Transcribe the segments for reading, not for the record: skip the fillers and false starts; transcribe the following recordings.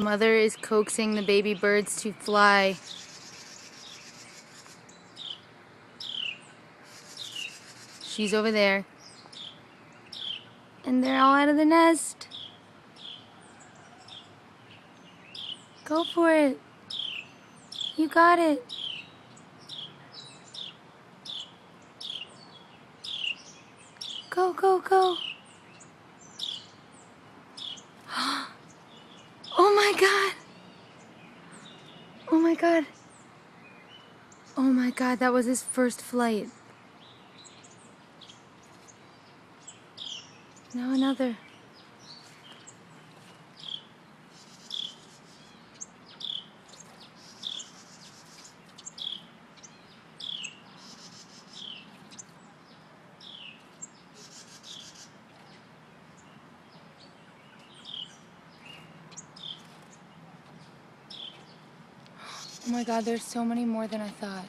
Mother is coaxing the baby birds to fly. She's over there. And they're all out of the nest. Go for it. You got it. Go, go, go. Oh my God. Oh my God. Oh my God, that was his first flight. Now another. Oh my God, there's so many more than I thought.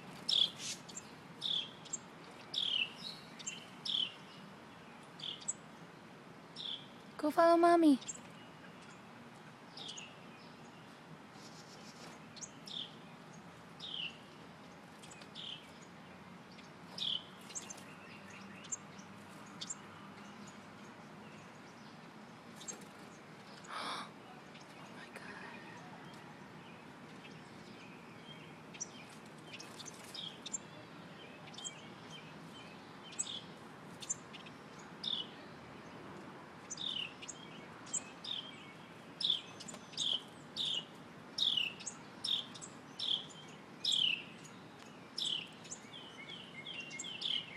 Go follow Mommy. Oh my God.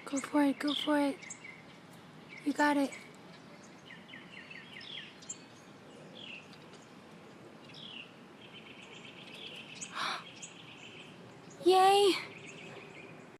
Go for it, go for it. You got it. Yay!